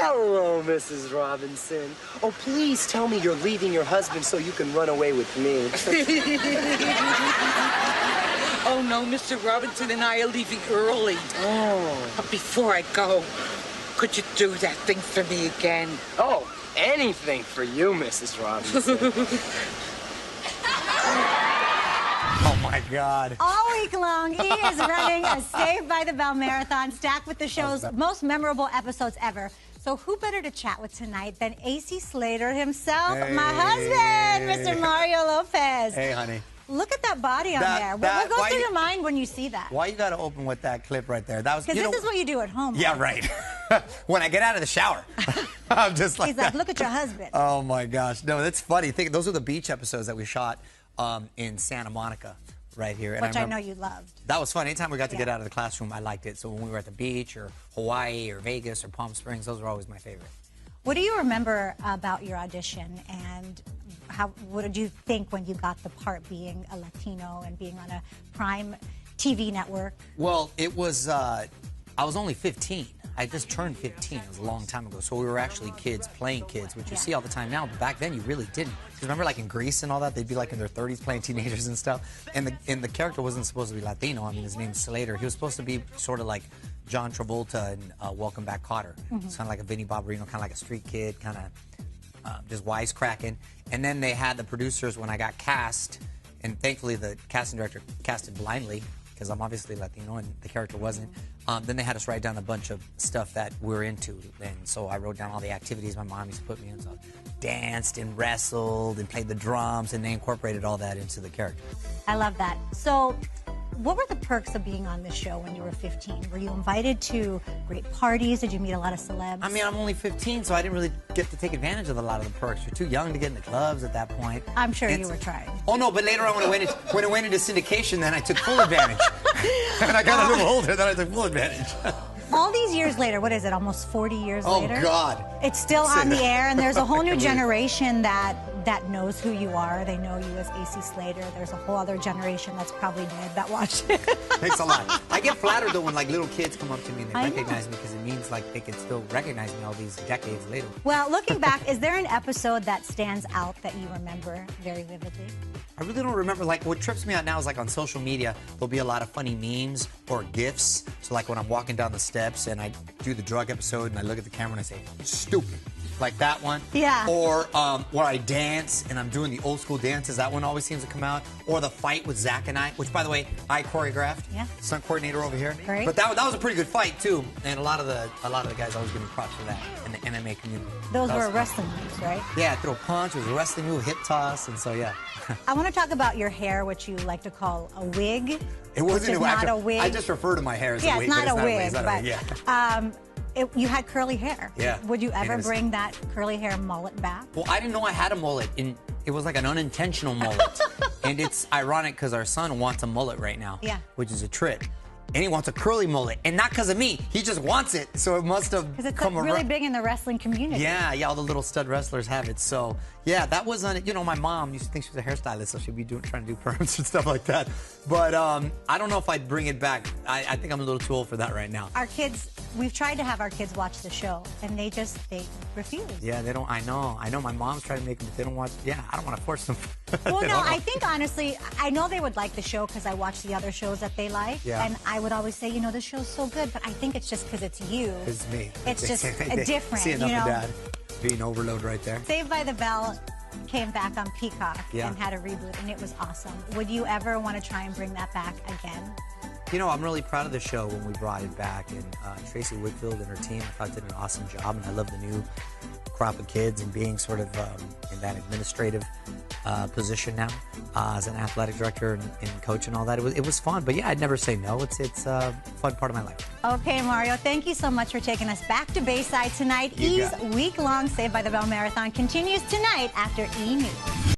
Hello, Mrs. Robinson. Oh, please tell me you're leaving your husband so you can run away with me. Oh, no, Mr. Robinson and I are leaving early. Oh. But before I go, could you do that thing for me again? Oh, anything for you, Mrs. Robinson. Oh, my God. All week long, he is running a Saved by the Bell marathon stacked with the show's most memorable episodes ever. So who better to chat with tonight than AC Slater himself, my husband, Mr. Mario Lopez. Hey, honey. Look at that body on there. What goes through your mind when you see that? Why you got to open with that clip right there? That was because this is what you do at home. Yeah, right. When I get out of the shower, I'm just like. He's like, look at your husband. Oh my gosh, no, that's funny. Those are the beach episodes that we shot in Santa Monica, right here. Which I know you loved. That was fun. Anytime we got to get out of the classroom, I liked it. So when we were at the beach or Hawaii or Vegas or Palm Springs, those were always my favorite. What do you remember about your audition, and what did you think when you got the part, being a Latino and being on a prime TV network? Well, it was, I was only 15. I just turned 15. It was a long time ago. So we were actually kids playing kids, which you see all the time now. But back then, you really didn't. Because remember, like in Greece and all that, they'd be like in their 30s playing teenagers and stuff. And the character wasn't supposed to be Latino. I mean, his name's Slater. He was supposed to be sort of like John Travolta in Welcome Back, Kotter. It's kind of like a Vinnie Barbarino, kind of like a street kid, kind of just wisecracking. And then they had the producers when I got cast, and thankfully the casting director casted blindly, because I'm obviously Latino and the character wasn't. Then they had us write down a bunch of stuff that we're into. And so I wrote down all the activities my mom used to put me in. So danced and wrestled and played the drums, and they incorporated all that into the character. I love that. So what were the perks of being on this show when you were 15? Were you invited to great parties? Did you meet a lot of celebs? I mean, I'm only 15, so I didn't really get to take advantage of a lot of the perks. You're too young to get in the clubs at that point. I'm sure you were trying. Oh, no, but later on when it went into syndication, then I took full advantage. And I got a little older, then I took full advantage. All these years later, what is it, almost 40 years later? Oh, God. It's still on the air, and there's a whole new generation that knows who you are. They know you as AC Slater. There's a whole other generation that's probably dead that watched it. Thanks a lot. I get flattered, though, when, like, little kids come up to me and they recognize me, because it means, like, they can still recognize me all these decades later. Well, looking back, is there an episode that stands out that you remember very vividly? I really don't remember. Like, what trips me out now is, like, on social media, there'll be a lot of funny memes or GIFs. So, like, when I'm walking down the steps and I do the drug episode and I look at the camera and I say, stupid. Like that one. Yeah. Or where I dance and I'm doing the old school dances. That one always seems to come out. Or the fight with Zach and I, which, by the way, I choreographed. Yeah. Stunt coordinator over here. Great. But that was a pretty good fight too. And a lot of the guys always give me props for that in the MMA community. Those were wrestling moves, right? Yeah, throw a punch, it was a wrestling move, hip toss, and so yeah. I want to talk about your hair, which you like to call a wig. It wasn't not a wig. I just refer to my hair as a wig. Yeah, it's not a wig, but you had curly hair. Yeah. Would you ever bring that curly hair mullet back? Well, I didn't know I had a mullet. It was like an unintentional mullet. And it's ironic because our son wants a mullet right now. Yeah. Which is a trip. And he wants a curly mullet. And not because of me. He just wants it. So it must have because it's really big in the wrestling community. Yeah, all the little stud wrestlers have it. So, yeah, that was on it. You know, my mom used to think she was a hairstylist, so she'd be trying to do perms and stuff like that. But I don't know if I'd bring it back. I think I'm a little too old for that right now. Our kids, we've tried to have our kids watch the show, and they refuse. Yeah, they don't. I know. My mom's trying to make them, but they don't watch. Yeah, I don't want to force them. Well, no, I think, honestly, I know they would like the show because I watch the other shows that they like. Yeah. And I would always say, you know, this show's so good, but I think it's just because it's you. It's me. It's just a different, See enough you know. of Dad being overload right there. Saved by the Bell came back on Peacock Yeah. and had a reboot, and it was awesome. Would you ever want to try and bring that back again? You know, I'm really proud of the show when we brought it back, and Tracy Whitfield and her team, I thought, did an awesome job, and I love the new crop of kids and being sort of in that administrative position now as an athletic director and coach and all that. It was fun, but yeah, I'd never say no. It's a fun part of my life. Okay, Mario, thank you so much for taking us back to Bayside tonight. E's week-long Saved by the Bell Marathon continues tonight after ENews.